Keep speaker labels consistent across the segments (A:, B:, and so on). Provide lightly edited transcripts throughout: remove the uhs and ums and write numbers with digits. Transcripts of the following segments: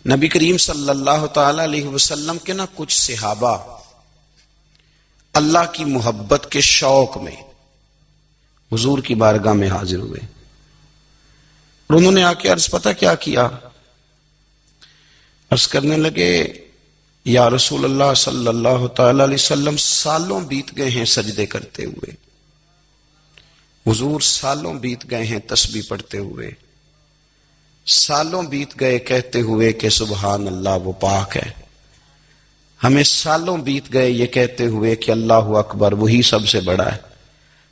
A: نبی کریم صلی اللہ تعالی علیہ وسلم کے نا کچھ صحابہ اللہ کی محبت کے شوق میں حضور کی بارگاہ میں حاضر ہوئے اور انہوں نے آ کے عرض پتہ کیا کیا؟ عرض کرنے لگے یا رسول اللہ صلی اللہ تعالی علیہ وسلم سالوں بیت گئے ہیں سجدے کرتے ہوئے، حضور سالوں بیت گئے ہیں تسبیح پڑھتے ہوئے، سالوں بیت گئے کہتے ہوئے کہ سبحان اللہ وہ پاک ہے، ہمیں سالوں بیت گئے یہ کہتے ہوئے کہ اللہ اکبر وہی سب سے بڑا ہے،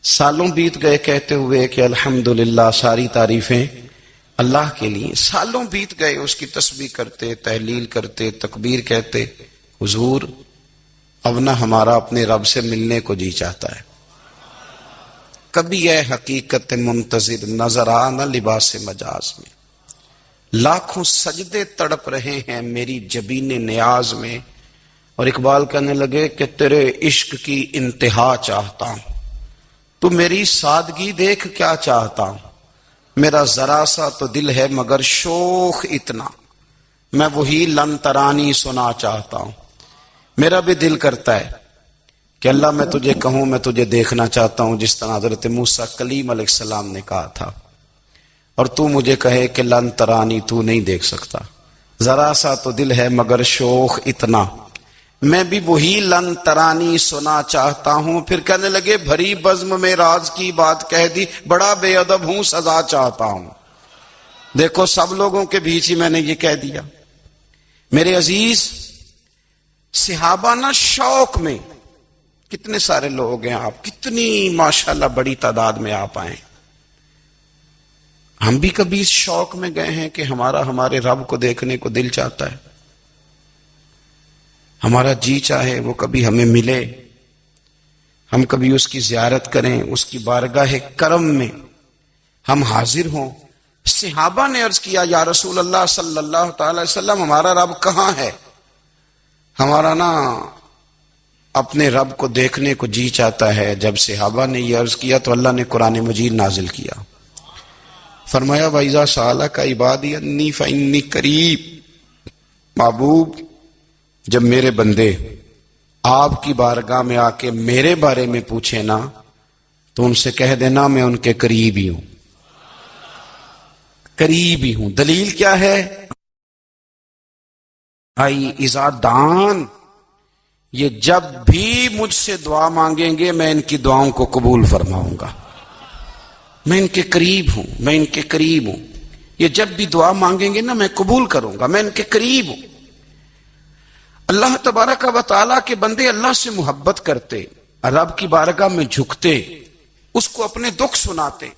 A: سالوں بیت گئے کہتے ہوئے کہ الحمدللہ ساری تعریفیں اللہ کے لیے، سالوں بیت گئے اس کی تسبیح کرتے، تحلیل کرتے، تکبیر کہتے۔ حضور اب نہ ہمارا اپنے رب سے ملنے کو جی چاہتا ہے، کبھی اے حقیقت منتظر نظر آ نہ لباس مجاز میں، لاکھوں سجدے تڑپ رہے ہیں میری جبین نیاز میں۔ اور اقبال کہنے لگے کہ تیرے عشق کی انتہا چاہتا ہوں، تو میری سادگی دیکھ کیا چاہتا ہوں، میرا ذرا سا تو دل ہے مگر شوخ اتنا، میں وہی لن ترانی سنا چاہتا ہوں۔ میرا بھی دل کرتا ہے کہ اللہ میں تجھے کہوں میں تجھے دیکھنا چاہتا ہوں، جس طرح حضرت موسیٰ کلیم علیہ السلام نے کہا تھا، اور تو مجھے کہے کہ لن ترانی تو نہیں دیکھ سکتا، ذرا سا تو دل ہے مگر شوخ اتنا، میں بھی وہی لن ترانی سنا چاہتا ہوں۔ پھر کہنے لگے بھری بزم میں راز کی بات کہہ دی، بڑا بے ادب ہوں سزا چاہتا ہوں۔ دیکھو سب لوگوں کے بیچ ہی میں نے یہ کہہ دیا۔ میرے عزیز صحابہ نا شوق میں، کتنے سارے لوگ ہیں آپ، کتنی ماشاءاللہ بڑی تعداد میں آپ آئیں، ہم بھی کبھی اس شوق میں گئے ہیں کہ ہمارے رب کو دیکھنے کو دل چاہتا ہے، ہمارا جی چاہے وہ کبھی ہمیں ملے، ہم کبھی اس کی زیارت کریں، اس کی بارگاہ کرم میں ہم حاضر ہوں۔ صحابہ نے عرض کیا یا رسول اللہ صلی اللہ تعالی علیہ وسلم ہمارا رب کہاں ہے؟ ہمارا نا اپنے رب کو دیکھنے کو جی چاہتا ہے۔ جب صحابہ نے یہ عرض کیا تو اللہ نے قرآن مجید نازل کیا، فرمایا وَإِذَا سَأَلَكَ عِبَادِي عَنِّي فَإِنِّي قَرِيبٌ، محبوب جب میرے بندے آپ کی بارگاہ میں آ کے میرے بارے میں پوچھیں نا تو ان سے کہہ دینا میں ان کے قریب ہی ہوں، قریب ہی ہوں۔ دلیل کیا ہے؟ آئی اذا دان، یہ جب بھی مجھ سے دعا مانگیں گے میں ان کی دعاؤں کو قبول فرماؤں گا، میں ان کے قریب ہوں، میں ان کے قریب ہوں۔ یہ جب بھی دعا مانگیں گے نا میں قبول کروں گا، میں ان کے قریب ہوں۔ اللہ تبارک و تعالیٰ کے بندے اللہ سے محبت کرتے، رب کی بارگاہ میں جھکتے، اس کو اپنے دکھ سناتے،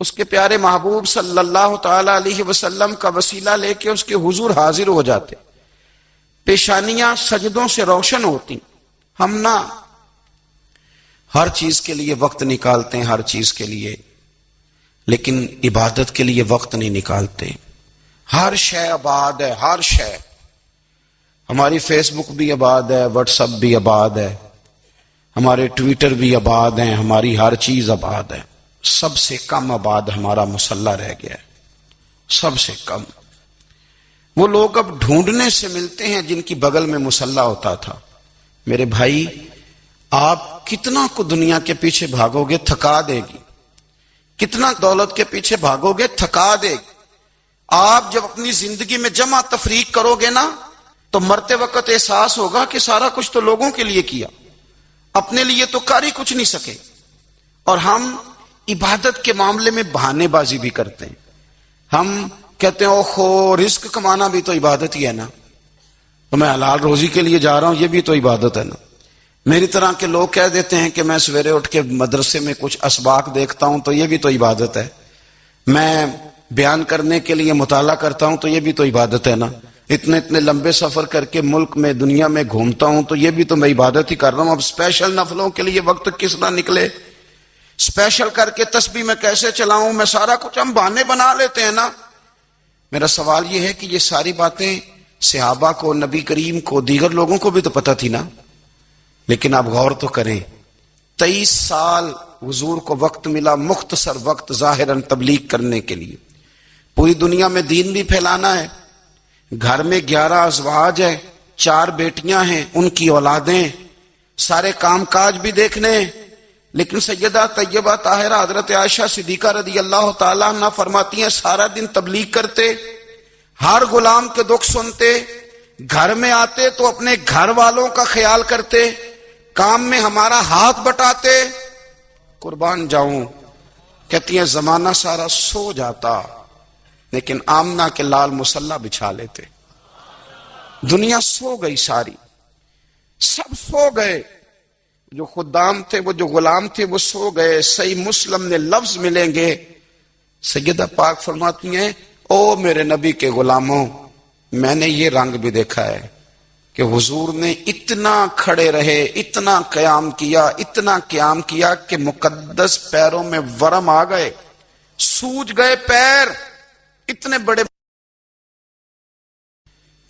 A: اس کے پیارے محبوب صلی اللہ تعالی علیہ وسلم کا وسیلہ لے کے اس کے حضور حاضر ہو جاتے، پیشانیاں سجدوں سے روشن ہوتی۔ ہم نہ ہر چیز کے لیے وقت نکالتے ہیں، ہر چیز کے لیے، لیکن عبادت کے لیے وقت نہیں نکالتے۔ ہر شے آباد ہے، ہر شے، ہماری فیس بک بھی آباد ہے، واٹس ایپ بھی آباد ہے، ہمارے ٹویٹر بھی آباد ہیں، ہماری ہر چیز آباد ہے۔ سب سے کم آباد ہمارا مصلی رہ گیا ہے، سب سے کم۔ وہ لوگ اب ڈھونڈنے سے ملتے ہیں جن کی بغل میں مصلی ہوتا تھا۔ میرے بھائی آپ کتنا کو دنیا کے پیچھے بھاگو گے تھکا دے گی، کتنا دولت کے پیچھے بھاگو گے تھکا دے گی۔ آپ جب اپنی زندگی میں جمع تفریق کرو گے نا تو مرتے وقت احساس ہوگا کہ سارا کچھ تو لوگوں کے لیے کیا، اپنے لیے تو کر ہی کچھ نہیں سکے۔ اور ہم عبادت کے معاملے میں بہانے بازی بھی کرتے ہیں، ہم کہتے ہیں اوہو رزق کمانا بھی تو عبادت ہی ہے نا، تو میں حلال روزی کے لیے جا رہا ہوں، یہ بھی تو عبادت ہے نا۔ میری طرح کے لوگ کہہ دیتے ہیں کہ میں سویرے اٹھ کے مدرسے میں کچھ اسباق دیکھتا ہوں تو یہ بھی تو عبادت ہے، میں بیان کرنے کے لیے مطالعہ کرتا ہوں تو یہ بھی تو عبادت ہے نا، اتنے لمبے سفر کر کے ملک میں دنیا میں گھومتا ہوں تو یہ بھی تو میں عبادت ہی کر رہا ہوں۔ اب اسپیشل نفلوں کے لیے وقت کس نہ نکلے، اسپیشل کر کے تسبیح میں کیسے چلاؤں، میں سارا کچھ ہم بہانے بنا لیتے ہیں نا۔ میرا سوال یہ ہے کہ یہ ساری باتیں صحابہ کو، نبی کریم کو، دیگر لوگوں کو بھی تو پتہ تھی نا، لیکن آپ غور تو کریں 23 سال حضور کو وقت ملا، مختصر وقت ظاہراً تبلیغ کرنے کے لیے، پوری دنیا میں دین بھی پھیلانا ہے، گھر میں 11 ازواج ہیں، 4 بیٹیاں ہیں، ان کی اولادیں، سارے کام کاج بھی دیکھنے ہیں، لیکن سیدہ طیبہ طاہرہ حضرت عائشہ صدیقہ رضی اللہ تعالیٰ عنہ فرماتی ہیں سارا دن تبلیغ کرتے، ہر غلام کے دکھ سنتے، گھر میں آتے تو اپنے گھر والوں کا خیال کرتے، کام میں ہمارا ہاتھ بٹاتے، قربان جاؤں، کہتی ہیں زمانہ سارا سو جاتا لیکن آمنہ کے لال مصلی بچھا لیتے۔ دنیا سو گئی، ساری سب سو گئے، جو خدام تھے، وہ جو غلام تھے، وہ سو گئے۔ صحیح مسلم میں لفظ ملیں گے، سیدہ پاک فرماتی ہیں او میرے نبی کے غلاموں، میں نے یہ رنگ بھی دیکھا ہے کہ حضور نے اتنا کھڑے رہے، اتنا قیام کیا، اتنا قیام کیا کہ مقدس پیروں میں ورم آ گئے، سوج گئے پیر، اتنے بڑے۔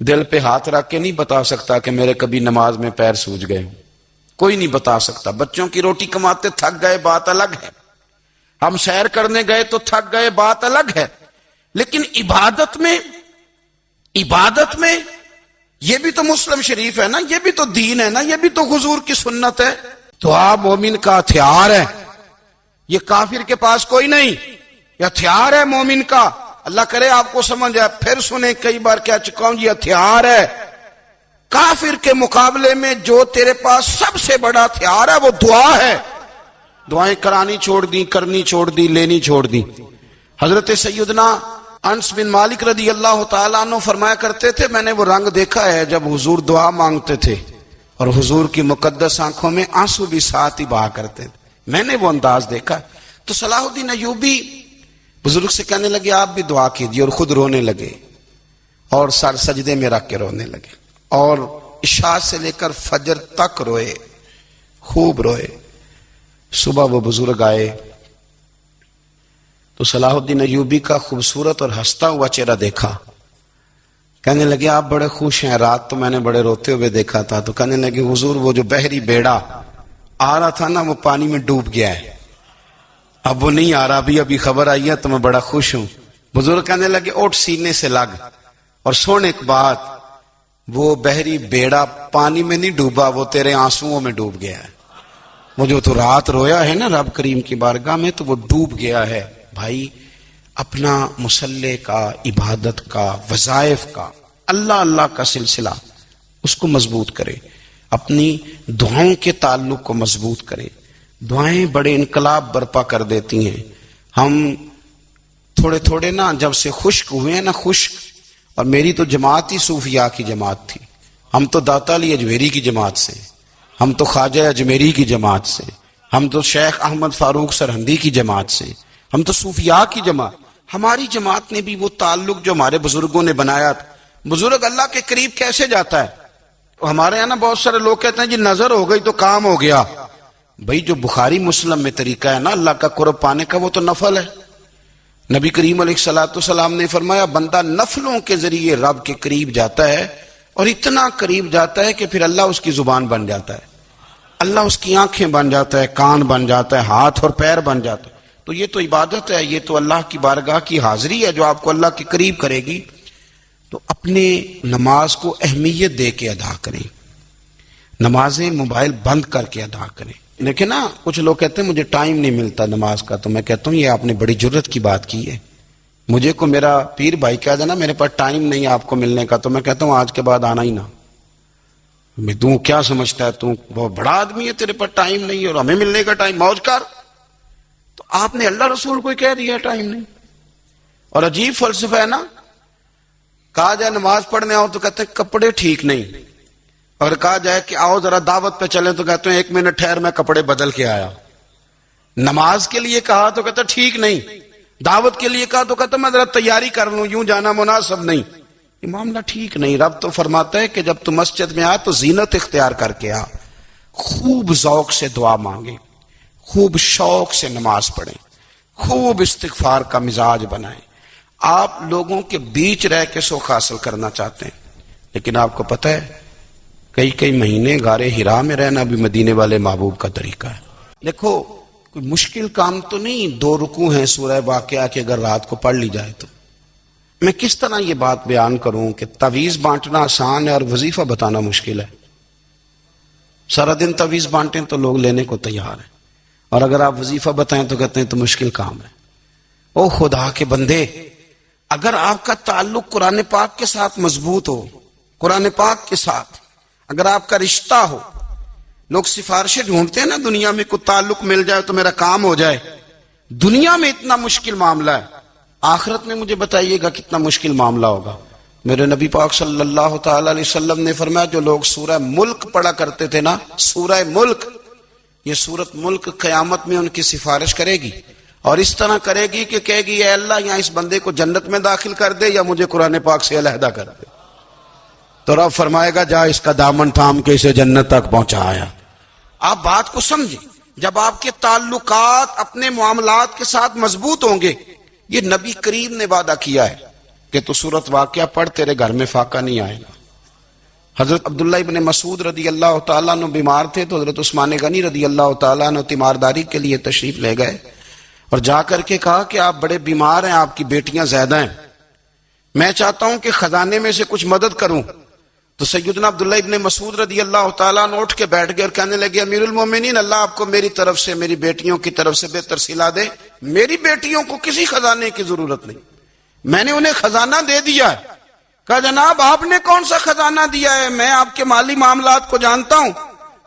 A: دل پہ ہاتھ رکھ کے نہیں بتا سکتا کہ میرے کبھی نماز میں پیر سوج گئے، کوئی نہیں بتا سکتا۔ بچوں کی روٹی کماتے تھک گئے، بات الگ ہے، ہم سیر کرنے گئے تو تھک گئے، بات الگ ہے، لیکن عبادت میں یہ بھی تو مسلم شریف ہے نا، یہ بھی تو دین ہے نا، یہ بھی تو حضور کی سنت ہے۔ دعا مومن کا ہتھیار ہے، یہ کافر کے پاس کوئی نہیں، یہ ہتھیار ہے مومن کا۔ اللہ کرے آپ کو سمجھ آئے، پھر سنیں، کئی بار کہہ چکا ہوں، یہ ہتھیار ہے۔ کافر کے مقابلے میں جو تیرے پاس سب سے بڑا ہتھیار ہے وہ دعا ہے۔ دعائیں کرانی چھوڑ دی، کرنی چھوڑ دی، لینی چھوڑ دی۔ حضرت سیدنا انس بن مالک رضی اللہ تعالیٰ عنہ فرمایا کرتے تھے میں نے وہ رنگ دیکھا ہے جب حضور دعا مانگتے تھے اور حضور کی مقدس آنکھوں میں آنسو بھی ساتھ ہی بہا کرتے تھے، میں نے وہ انداز دیکھا۔ تو صلاح الدین ایوبی بزرگ سے کہنے لگے آپ بھی دعا کیجیے، اور خود رونے لگے اور سر سجدے میں رکھ کے رونے لگے، اور عشاء سے لے کر فجر تک روئے، خوب روئے۔ صبح وہ بزرگ آئے تو صلاح الدین ایوبی کا خوبصورت اور ہنستا ہوا چہرہ دیکھا، کہنے لگے آپ بڑے خوش ہیں، رات تو میں نے بڑے روتے ہوئے دیکھا تھا۔ تو کہنے لگے حضور وہ جو بحری بیڑا آ رہا تھا نا وہ پانی میں ڈوب گیا ہے، اب وہ نہیں آ رہا، ابھی خبر آئی ہے تو میں بڑا خوش ہوں۔ بزرگ کہنے لگے اٹھ سینے سے لگ، اور سن ایک بات، وہ بحری بیڑا پانی میں نہیں ڈوبا، وہ تیرے آنسوؤں میں ڈوب گیا ہے۔ وہ جو تو رات رویا ہے نا رب کریم کی بارگاہ میں، تو وہ ڈوب گیا ہے۔ بھائی اپنا مصلی کا، عبادت کا، وظائف کا، اللہ اللہ کا سلسلہ اس کو مضبوط کرے، اپنی دعاؤں کے تعلق کو مضبوط کرے۔ دعائیں بڑے انقلاب برپا کر دیتی ہیں۔ ہم تھوڑے تھوڑے نا جب سے خشک ہوئے ہیں نا، خشک، اور میری تو جماعت ہی صوفیاء کی جماعت تھی، ہم تو داتا علی اجمیری کی جماعت سے، ہم تو خواجہ اجمیری کی جماعت سے، ہم تو شیخ احمد فاروق سرہندی کی جماعت سے، ہم تو صوفیاء کی جماعت۔ ہماری جماعت نے بھی وہ تعلق جو ہمارے بزرگوں نے بنایا تھا۔ بزرگ اللہ کے قریب کیسے جاتا ہے؟ ہمارے یہاں نا بہت سارے لوگ کہتے ہیں جی نظر ہو گئی تو کام ہو گیا۔ بھئی جو بخاری مسلم میں طریقہ ہے نا اللہ کا قرب پانے کا، وہ تو نفل ہے۔ نبی کریم علیہ السلام نے فرمایا بندہ نفلوں کے ذریعے رب کے قریب جاتا ہے، اور اتنا قریب جاتا ہے کہ پھر اللہ اس کی زبان بن جاتا ہے، اللہ اس کی آنکھیں بن جاتا ہے، کان بن جاتا ہے، ہاتھ اور پیر بن جاتا ہے۔ تو یہ تو عبادت ہے، یہ تو اللہ کی بارگاہ کی حاضری ہے جو آپ کو اللہ کے قریب کرے گی۔ تو اپنے نماز کو اہمیت دے کے ادا کریں، نمازیں موبائل بند کر کے ادا کریں۔ لیکن نا کچھ لوگ کہتے ہیں مجھے ٹائم نہیں ملتا نماز کا، تو میں کہتا ہوں یہ آپ نے بڑی جرت کی بات کی ہے۔ مجھے کو میرا پیر بھائی کہہ دینا میرے پاس ٹائم نہیں آپ کو ملنے کا، تو میں کہتا ہوں آج کے بعد آنا ہی نہ۔ میں تو کیا سمجھتا ہے، تو بہت بڑا آدمی ہے، تیرے پاس ٹائم نہیں اور ہمیں ملنے کا ٹائم، موج کر۔ تو آپ نے اللہ رسول کو کہہ دیا ٹائم نہیں۔ اور عجیب فلسفہ ہے نا، کہا جائے نماز پڑھنے آؤ تو کہتے ہیں کپڑے ٹھیک نہیں، اور کہا جائے کہ آؤ ذرا دعوت پہ چلیں تو کہتے ہیں 1 منٹ ٹھہر میں کپڑے بدل کے آیا۔ نماز کے لیے کہا تو کہتا ٹھیک نہیں، دعوت کے لیے کہا تو کہتا میں ذرا تیاری کر لوں، یوں جانا مناسب نہیں۔ یہ معاملہ ٹھیک نہیں۔ رب تو فرماتا ہے کہ جب تو مسجد میں آ تو زینت اختیار کر کے آ، خوب ذوق سے دعا مانگے، خوب شوق سے نماز پڑھیں، خوب استغفار کا مزاج بنائیں۔ آپ لوگوں کے بیچ رہ کے سوکھ حاصل کرنا چاہتے ہیں، لیکن آپ کو پتہ ہے کئی مہینے غار ہرا میں رہنا بھی مدینے والے محبوب کا طریقہ ہے۔ دیکھو کوئی مشکل کام تو نہیں، 2 رکوع ہیں سورہ واقعہ کے، اگر رات کو پڑھ لی جائے تو میں کس طرح یہ بات بیان کروں کہ تعویذ بانٹنا آسان ہے اور وظیفہ بتانا مشکل ہے؟ سارا دن تعویذ بانٹیں تو لوگ لینے کو تیار ہیں، اور اگر آپ وظیفہ بتائیں تو کہتے ہیں تو مشکل کام ہے۔ او خدا کے بندے، اگر آپ کا تعلق قرآن پاک کے ساتھ مضبوط ہو، قرآن پاک کے ساتھ اگر آپ کا رشتہ ہو، لوگ سفارشیں ڈھونڈتے ہیں نا دنیا میں، کوئی تعلق مل جائے تو میرا کام ہو جائے۔ دنیا میں اتنا مشکل معاملہ ہے، آخرت میں مجھے بتائیے گا کتنا مشکل معاملہ ہوگا۔ میرے نبی پاک صلی اللہ تعالی علیہ وسلم نے فرمایا، جو لوگ سورہ ملک پڑھا کرتے تھے نا، سورہ ملک، یہ سورت ملک قیامت میں ان کی سفارش کرے گی، اور اس طرح کرے گی کہ کہے گی اے اللہ یہاں اس بندے کو جنت میں داخل کر دے یا مجھے قرآن پاک سے علیحدہ کر دے۔ تو رب فرمائے گا جا اس کا دامن تھام کے اسے جنت تک پہنچایا۔ آپ بات کو سمجھیں، جب آپ کے تعلقات اپنے معاملات کے ساتھ مضبوط ہوں گے، یہ نبی کریم نے وعدہ کیا ہے کہ تو سورت واقعہ پڑھ، تیرے گھر میں فاقہ نہیں آئے گا۔ حضرت عبداللہ ابن مسعود رضی اللہ تعالیٰ عنہ بیمار تھے تو حضرت عثمان غنی رضی اللہ تعالیٰ عنہ تیمارداری کے لیے تشریف لے گئے، اور جا کر کے کہا کہ آپ بڑے بیمار ہیں، آپ کی بیٹیاں زیادہ ہیں، میں چاہتا ہوں کہ خزانے میں سے کچھ مدد کروں۔ تو سیدنا عبداللہ ابن مسعود رضی اللہ تعالیٰ عنہ اٹھ کے بیٹھ گئے اور کہنے لگے، امیر المومنین، اللہ آپ کو میری طرف سے، میری بیٹیوں کی طرف سے بہتر صلہ دے، میری بیٹیوں کو کسی خزانے کی ضرورت نہیں، میں نے انہیں خزانہ دے دیا ہے۔ کہا جناب آپ نے کون سا خزانہ دیا ہے، میں آپ کے مالی معاملات کو جانتا ہوں۔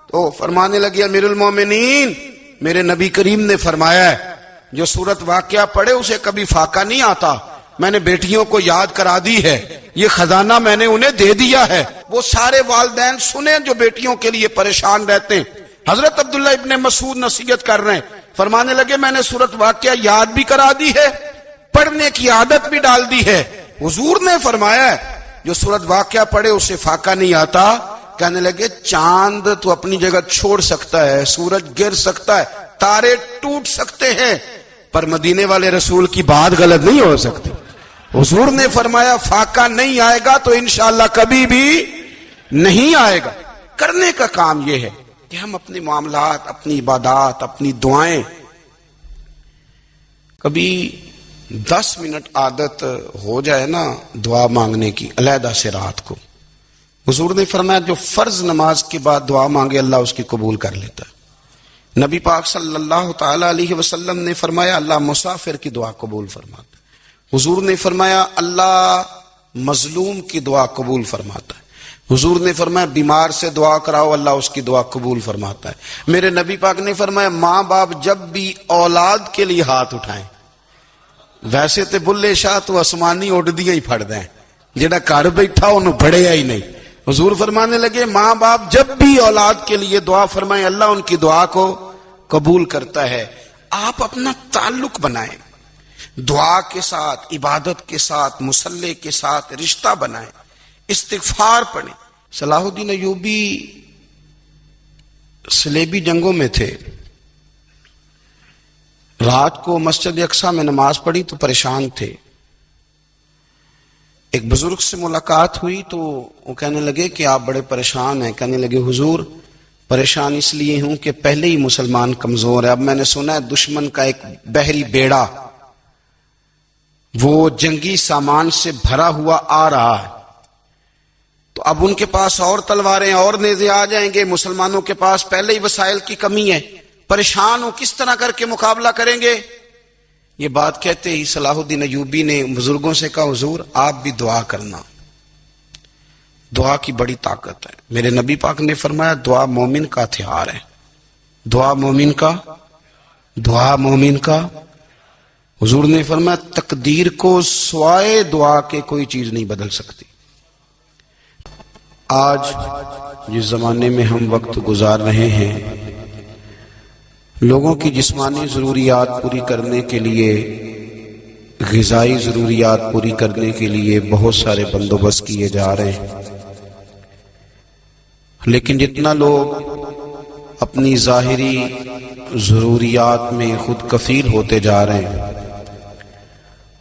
A: تو فرمانے لگے، امیر المومنین، میرے نبی کریم نے فرمایا ہے جو سورت واقعہ پڑھے اسے کبھی فاقہ نہیں آتا، میں نے بیٹیوں کو یاد کرا دی ہے، یہ خزانہ میں نے انہیں دے دیا ہے۔ وہ سارے والدین سنیں جو بیٹیوں کے لیے پریشان رہتے ہیں۔ حضرت عبداللہ ابن مسعود نصیحت کر رہے ہیں، فرمانے لگے میں نے سورت واقعہ یاد بھی کرا دی ہے، پڑھنے کی عادت بھی ڈال دی ہے۔ حضور نے فرمایا ہے جو سورت واقعہ پڑھے اسے فاقہ نہیں آتا۔ کہنے لگے چاند تو اپنی جگہ چھوڑ سکتا ہے، سورج گر سکتا ہے، تارے ٹوٹ سکتے ہیں، پر مدینے والے رسول کی بات غلط نہیں ہو سکتی۔ حضور نے فرمایا فاقہ نہیں آئے گا تو انشاءاللہ کبھی بھی نہیں آئے گا۔ کرنے کا کام یہ ہے کہ ہم اپنے معاملات، اپنی عبادات، اپنی دعائیں، کبھی 10 منٹ عادت ہو جائے نا دعا مانگنے کی علیحدہ سے رات کو۔ حضور نے فرمایا جو فرض نماز کے بعد دعا مانگے اللہ اس کی قبول کر لیتا ہے۔ نبی پاک صلی اللہ تعالی علیہ وسلم نے فرمایا اللہ مسافر کی دعا قبول فرماتا ہے۔ حضور نے فرمایا اللہ مظلوم کی دعا قبول فرماتا ہے۔ حضور نے فرمایا بیمار سے دعا کراؤ اللہ اس کی دعا قبول فرماتا ہے۔ میرے نبی پاک نے فرمایا ماں باپ جب بھی اولاد کے لیے ہاتھ اٹھائیں، ویسے تے بلے شاہ تو آسمانی اڈ دیا ہی پھڑ دیں، جڑا گھر بیٹھا انہوں بڑھیا ہی نہیں۔ حضور فرمانے لگے ماں باپ جب بھی اولاد کے لیے دعا فرمائیں اللہ ان کی دعا کو قبول کرتا ہے۔ آپ اپنا تعلق بنائیں، دعا کے ساتھ، عبادت کے ساتھ، مصلی کے ساتھ رشتہ بنائیں، استغفار پڑھیں۔ صلاح الدین ایوبی صلیبی جنگوں میں تھے، رات کو مسجد اقصیٰ میں نماز پڑھی تو پریشان تھے۔ ایک بزرگ سے ملاقات ہوئی تو وہ کہنے لگے کہ آپ بڑے پریشان ہیں۔ کہنے لگے حضور پریشان اس لیے ہوں کہ پہلے ہی مسلمان کمزور ہے، اب میں نے سنا ہے دشمن کا ایک بحری بیڑا وہ جنگی سامان سے بھرا ہوا آ رہا ہے، تو اب ان کے پاس اور تلواریں اور نیزے آ جائیں گے، مسلمانوں کے پاس پہلے ہی وسائل کی کمی ہے، پریشان ہو کس طرح کر کے مقابلہ کریں گے۔ یہ بات کہتے ہی صلاح الدین ایوبی نے بزرگوں سے کہا حضور آپ بھی دعا کرنا، دعا کی بڑی طاقت ہے۔ میرے نبی پاک نے فرمایا دعا مومن کا ہتھیار ہے، دعا مومن کا، دعا مومن کا۔ حضور نے فرمایا تقدیر کو سوائے دعا کے کوئی چیز نہیں بدل سکتی۔ آج جس زمانے میں ہم وقت گزار رہے ہیں، لوگوں کی جسمانی ضروریات پوری کرنے کے لیے، غذائی ضروریات پوری کرنے کے لیے بہت سارے بندوبست کیے جا رہے ہیں، لیکن جتنا لوگ اپنی ظاہری ضروریات میں خود کفیل ہوتے جا رہے ہیں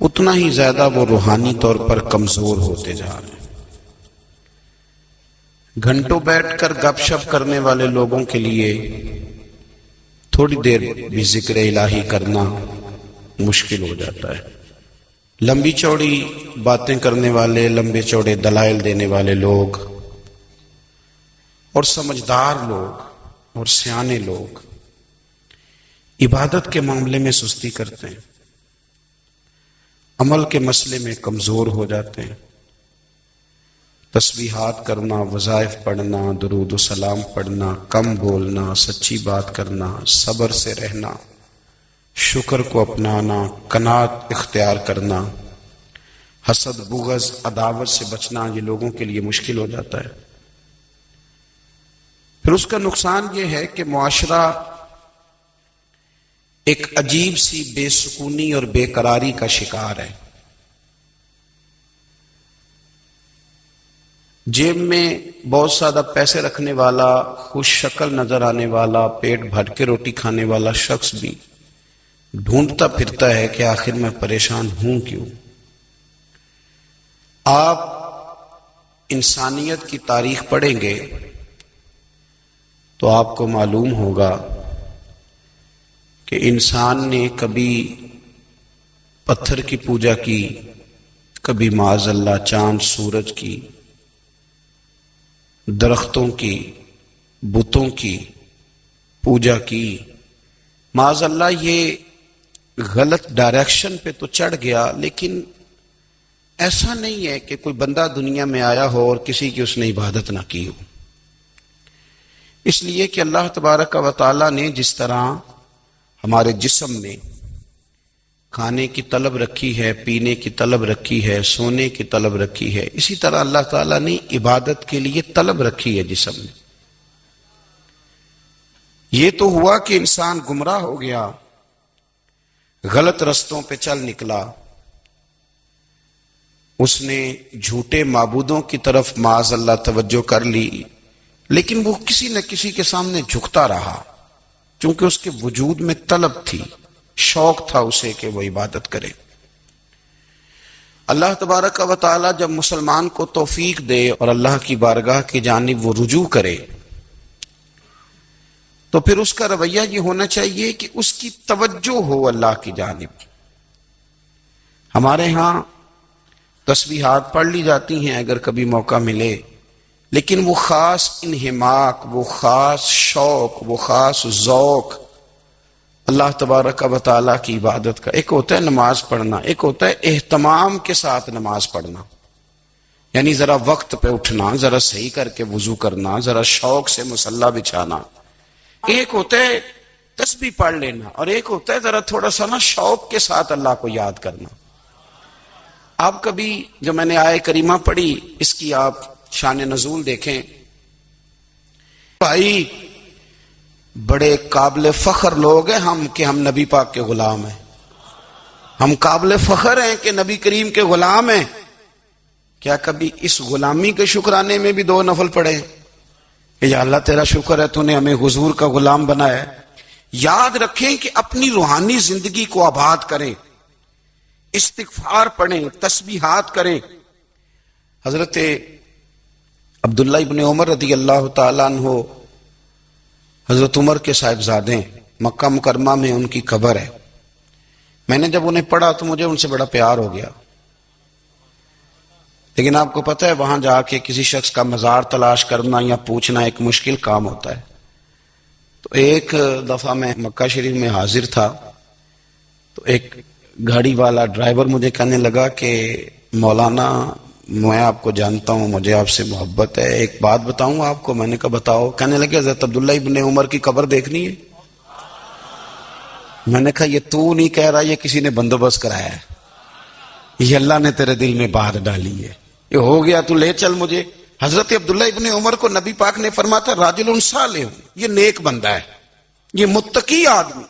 A: اتنا ہی زیادہ وہ روحانی طور پر کمزور ہوتے جا رہے ہیں۔ گھنٹوں بیٹھ کر گپ شپ کرنے والے لوگوں کے لیے تھوڑی دیر بھی ذکر الہی کرنا مشکل ہو جاتا ہے، لمبی چوڑی باتیں کرنے والے، لمبے چوڑے دلائل دینے والے لوگ اور سمجھدار لوگ اور سیانے لوگ عبادت کے معاملے میں سستی کرتے ہیں، عمل کے مسئلے میں کمزور ہو جاتے ہیں۔ تسبیحات کرنا، وظائف پڑھنا، درود و سلام پڑھنا، کم بولنا، سچی بات کرنا، صبر سے رہنا، شکر کو اپنانا، قناعت اختیار کرنا، حسد، بغض، عداوت سے بچنا، یہ لوگوں کے لیے مشکل ہو جاتا ہے۔ پھر اس کا نقصان یہ ہے کہ معاشرہ ایک عجیب سی بے سکونی اور بے قراری کا شکار ہے۔ جیب میں بہت زیادہ پیسے رکھنے والا، خوش شکل نظر آنے والا، پیٹ بھر کے روٹی کھانے والا شخص بھی ڈھونڈتا پھرتا ہے کہ آخر میں پریشان ہوں کیوں۔ آپ انسانیت کی تاریخ پڑھیں گے تو آپ کو معلوم ہوگا کہ انسان نے کبھی پتھر کی پوجا کی، کبھی معاذ اللہ چاند سورج کی، درختوں کی، بتوں کی پوجا کی۔ معاذ اللہ یہ غلط ڈائریکشن پہ تو چڑھ گیا، لیکن ایسا نہیں ہے کہ کوئی بندہ دنیا میں آیا ہو اور کسی کی اس نے عبادت نہ کی ہو۔ اس لیے کہ اللہ تبارک و تعالی نے جس طرح ہمارے جسم میں کھانے کی طلب رکھی ہے، پینے کی طلب رکھی ہے، سونے کی طلب رکھی ہے، اسی طرح اللہ تعالیٰ نے عبادت کے لیے طلب رکھی ہے جسم میں۔ یہ تو ہوا کہ انسان گمراہ ہو گیا، غلط رستوں پہ چل نکلا، اس نے جھوٹے معبودوں کی طرف معاذ اللہ توجہ کر لی، لیکن وہ کسی نہ کسی کے سامنے جھکتا رہا، چونکہ اس کے وجود میں طلب تھی، شوق تھا اسے کہ وہ عبادت کرے۔ اللہ تبارک و تعالی جب مسلمان کو توفیق دے اور اللہ کی بارگاہ کی جانب وہ رجوع کرے تو پھر اس کا رویہ یہ ہونا چاہیے کہ اس کی توجہ ہو اللہ کی جانب۔ ہمارے ہاں تسبیحات پڑھ لی جاتی ہیں اگر کبھی موقع ملے، لیکن وہ خاص انہماک، وہ خاص شوق، وہ خاص ذوق اللہ تبارک و تعالیٰ کی عبادت کا۔ ایک ہوتا ہے نماز پڑھنا، ایک ہوتا ہے اہتمام کے ساتھ نماز پڑھنا، یعنی ذرا وقت پہ اٹھنا، ذرا صحیح کر کے وضو کرنا، ذرا شوق سے مصلی بچھانا۔ ایک ہوتا ہے تسبیح پڑھ لینا، اور ایک ہوتا ہے ذرا تھوڑا سا نا شوق کے ساتھ اللہ کو یاد کرنا۔ آپ کبھی جو میں نے آیہ کریمہ پڑھی اس کی آپ شان نزول دیکھیں، بھائی بڑے قابل فخر لوگ ہیں ہم کہ ہم نبی پاک کے غلام ہیں، ہم قابل فخر ہیں کہ نبی کریم کے غلام ہیں۔ کیا کبھی اس غلامی کے شکرانے میں بھی 2 نفل پڑھے کہ یا اللہ تیرا شکر ہے تو نے ہمیں حضور کا غلام بنایا ہے؟ یاد رکھیں کہ اپنی روحانی زندگی کو آباد کریں، استغفار پڑھیں، تسبیحات کریں۔ حضرت عبداللہ ابن عمر رضی اللہ تعالیٰ عنہ حضرت عمر کے صاحبزادے، مکہ مکرمہ میں ان کی قبر ہے۔ میں نے جب انہیں پڑھا تو مجھے ان سے بڑا پیار ہو گیا، لیکن آپ کو پتہ ہے وہاں جا کے کسی شخص کا مزار تلاش کرنا یا پوچھنا ایک مشکل کام ہوتا ہے۔ تو ایک دفعہ میں مکہ شریف میں حاضر تھا تو ایک گاڑی والا ڈرائیور مجھے کہنے لگا کہ مولانا میں آپ کو جانتا ہوں، مجھے آپ سے محبت ہے، ایک بات بتاؤں آپ کو؟ میں نے کہا بتاؤ۔ کہنے لگے حضرت عبداللہ ابن عمر کی قبر دیکھنی ہے۔ میں نے کہا یہ تو نہیں کہہ رہا، یہ کسی نے بندوبست کرایا ہے، یہ اللہ نے تیرے دل میں بات ڈالی ہے، یہ ہو گیا تو لے چل مجھے۔ حضرت عبداللہ ابن عمر کو نبی پاک نے فرمایا تھا راجل صالح، یہ نیک بندہ ہے، یہ متقی آدمی۔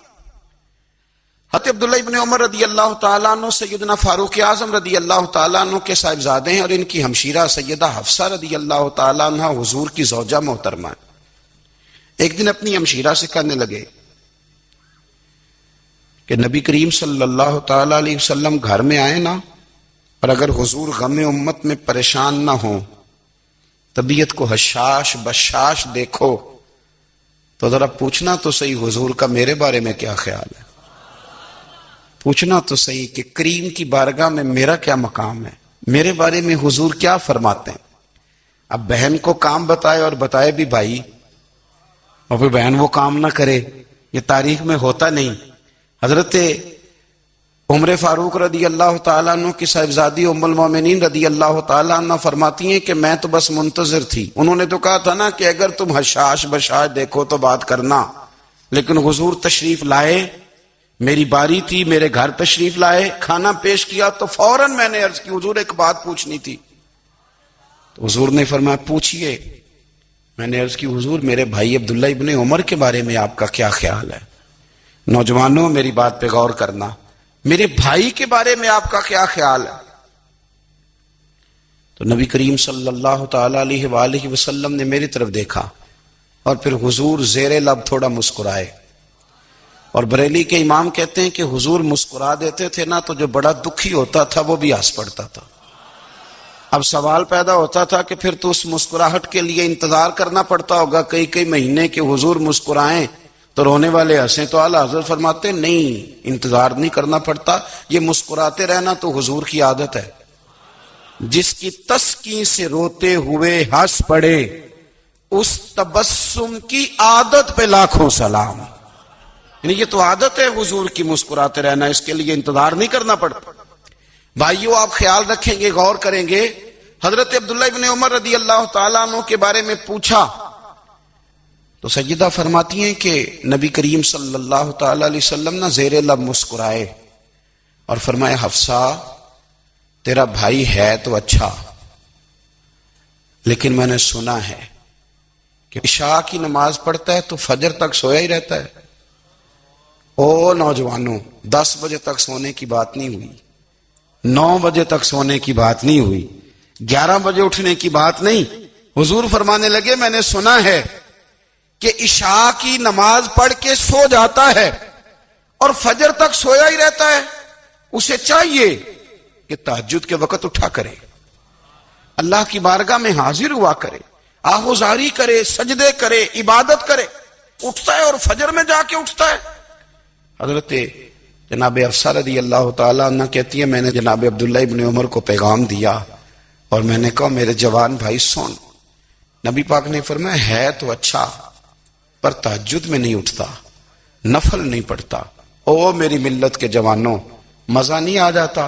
A: حضرت عبداللہ ابن عمر رضی اللہ تعالیٰ عنہ سیدنا فاروق اعظم رضی اللہ تعالیٰ عنہ کے صاحبزادے ہیں، اور ان کی ہمشیرہ سیدہ حفصہ رضی اللہ تعالیٰ عنہ حضور کی زوجہ محترمہ ہے۔ ایک دن اپنی ہمشیرہ سے کہنے لگے کہ نبی کریم صلی اللہ تعالیٰ علیہ وسلم گھر میں آئے نا، اور اگر حضور غم امت میں پریشان نہ ہوں، طبیعت کو حشاش بشاش دیکھو تو ذرا پوچھنا تو صحیح حضور کا میرے بارے میں کیا خیال ہے۔ پوچھنا تو صحیح کہ کریم کی بارگاہ میں میرا کیا مقام ہے، میرے بارے میں حضور کیا فرماتے ہیں؟ اب بہن کو کام بتائے اور بتائے بھی بھائی، اور پھر بہن وہ کام نہ کرے، یہ تاریخ میں ہوتا نہیں۔ حضرت عمر فاروق رضی اللہ تعالیٰ عنہ کی صاحبزادی ام المومنین رضی اللہ تعالیٰ عنہ فرماتی ہیں کہ میں تو بس منتظر تھی۔ انہوں نے تو کہا تھا نا کہ اگر تم حشاش بشاش دیکھو تو بات کرنا، لیکن حضور تشریف لائے، میری باری تھی، میرے گھر تشریف لائے، کھانا پیش کیا تو فوراً میں نے عرض کی حضور ایک بات پوچھنی تھی۔ تو حضور نے فرمایا پوچھئے۔ میں نے عرض کی حضور میرے بھائی عبداللہ ابن عمر کے بارے میں آپ کا کیا خیال ہے؟ نوجوانوں میری بات پہ غور کرنا، میرے بھائی کے بارے میں آپ کا کیا خیال ہے؟ تو نبی کریم صلی اللہ تعالی علیہ وآلہ وسلم نے میری طرف دیکھا اور پھر حضور زیر لب تھوڑا مسکرائے، اور بریلی کے امام کہتے ہیں کہ حضور مسکرا دیتے تھے نا تو جو بڑا دکھی ہوتا تھا وہ بھی ہنس پڑتا تھا۔ اب سوال پیدا ہوتا تھا کہ پھر تو اس مسکراہٹ کے لیے انتظار کرنا پڑتا ہوگا کئی مہینے کہ حضور مسکرائیں تو رونے والے ہنسیں، تو اعلیٰ حضرت فرماتے نہیں، انتظار نہیں کرنا پڑتا، یہ مسکراتے رہنا تو حضور کی عادت ہے۔ جس کی تسکین سے روتے ہوئے ہنس پڑے اس تبسم کی عادت پہ لاکھوں سلام۔ یعنی یہ تو عادت ہے حضور کی مسکراتے رہنا، اس کے لیے انتظار نہیں کرنا پڑتا۔ بھائیو آپ خیال رکھیں گے، غور کریں گے، حضرت عبداللہ ابن عمر رضی اللہ تعالیٰ عنہ کے بارے میں پوچھا تو سیدہ فرماتی ہیں کہ نبی کریم صلی اللہ تعالی علیہ وسلم نہ زیر لب مسکرائے اور فرمایا حفصہ تیرا بھائی ہے تو اچھا، لیکن میں نے سنا ہے کہ عشاء کی نماز پڑھتا ہے تو فجر تک سویا ہی رہتا ہے۔ او نوجوانوں، 10 بجے تک سونے کی بات نہیں ہوئی، 9 بجے تک سونے کی بات نہیں ہوئی، 11 بجے اٹھنے کی بات نہیں۔ حضور فرمانے لگے میں نے سنا ہے کہ عشاء کی نماز پڑھ کے سو جاتا ہے اور فجر تک سویا ہی رہتا ہے، اسے چاہیے کہ تہجد کے وقت اٹھا کرے، اللہ کی بارگاہ میں حاضر ہوا کرے، آہوزاری کرے، سجدے کرے، عبادت کرے، اٹھتا ہے اور فجر میں جا کے اٹھتا ہے۔ حضرت جناب حفصہ رضی اللہ تعالیٰ عنہ کہتی ہے میں نے جناب عبداللہ ابن عمر کو پیغام دیا اور میں نے کہا میرے جوان بھائی سن۔ نبی پاک نے فرمایا ہے تو اچھا پر تہجد میں نہیں اٹھتا، نفل نہیں پڑھتا۔ او میری ملت کے جوانوں، مزہ نہیں آ جاتا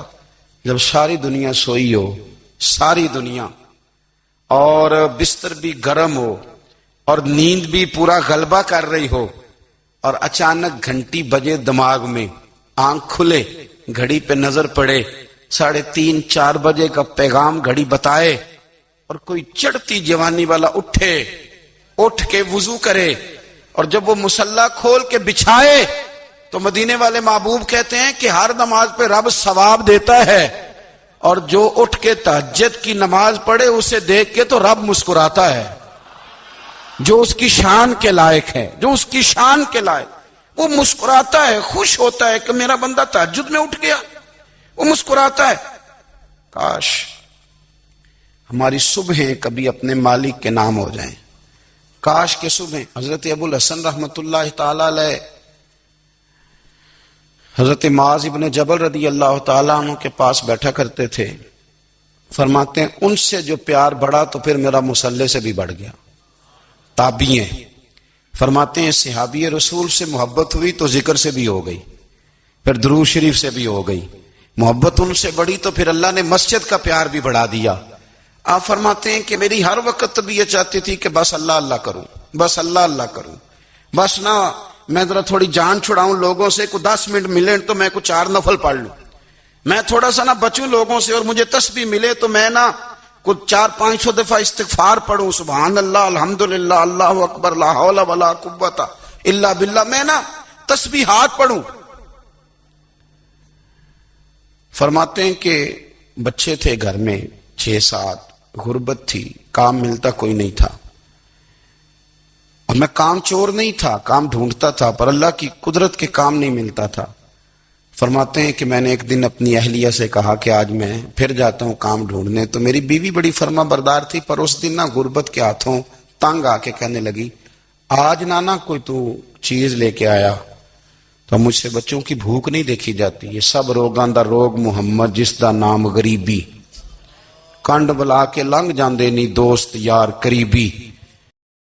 A: جب ساری دنیا سوئی ہو، ساری دنیا، اور بستر بھی گرم ہو اور نیند بھی پورا غلبہ کر رہی ہو، اور اچانک گھنٹی بجے دماغ میں، آنکھ کھلے، گھڑی پہ نظر پڑے، 3:30 4 بجے کا پیغام گھڑی بتائے، اور کوئی چڑھتی جوانی والا اٹھ کے وضو کرے، اور جب وہ مصلی کھول کے بچھائے تو مدینے والے محبوب کہتے ہیں کہ ہر نماز پہ رب ثواب دیتا ہے، اور جو اٹھ کے تہجد کی نماز پڑھے اسے دیکھ کے تو رب مسکراتا ہے، جو اس کی شان کے لائق ہے، جو اس کی شان کے لائق، وہ مسکراتا ہے، خوش ہوتا ہے کہ میرا بندہ تہجد میں اٹھ گیا، وہ مسکراتا ہے۔ کاش ہماری صبحیں کبھی اپنے مالک کے نام ہو جائیں، کاش کے صبح۔ حضرت ابو الحسن رحمت اللہ تعالی علیہ حضرت معاذ ابن جبل رضی اللہ تعالیٰ عنہ کے پاس بیٹھا کرتے تھے، فرماتے ہیں ان سے جو پیار بڑھا تو پھر میرا مصلی سے بھی بڑھ گیا۔ تابعی ہیں، فرماتے ہیں صحابی رسول سے محبت ہوئی تو ذکر سے بھی ہو گئی، پھر درود شریف سے بھی ہو گئی، محبت ان سے بڑھی تو پھر اللہ نے مسجد کا پیار بھی بڑھا دیا۔ آپ فرماتے ہیں کہ میری ہر وقت بھی یہ چاہتی تھی کہ بس اللہ اللہ کروں، بس اللہ اللہ کروں، بس نہ میں ذرا تھوڑی جان چھڑاؤں لوگوں سے، کو 10 منٹ ملے تو میں کچھ 4 نفل پڑھ لوں، میں تھوڑا سا نہ بچوں لوگوں سے، اور مجھے تسبیح ملے تو میں نہ کچھ 400-500 دفعہ استغفار پڑھوں، سبحان اللہ، الحمدللہ، اللہ اکبر، لا حول ولا قوت الا باللہ، میں نہ تسبیحات پڑھوں۔ فرماتے ہیں کہ بچے تھے گھر میں 6-7، غربت تھی، کام ملتا کوئی نہیں تھا، اور میں کام چور نہیں تھا، کام ڈھونڈتا تھا، پر اللہ کی قدرت کے کام نہیں ملتا تھا۔ فرماتے ہیں کہ میں نے ایک دن اپنی اہلیہ سے کہا کہ آج میں پھر جاتا ہوں کام ڈھونڈنے، تو میری بیوی بڑی فرما بردار تھی، پر اس دن نہ غربت کے ہاتھوں تنگ آ کے کہنے لگی آج نانا کوئی تو چیز لے کے آیا، تو تو مجھ سے بچوں کی بھوک نہیں دیکھی جاتی. یہ سب روگاں دا روگ محمد جس دا نام غریبی. کنڈ بلا کے لنگ جاندے نہیں دوست یار قریبی.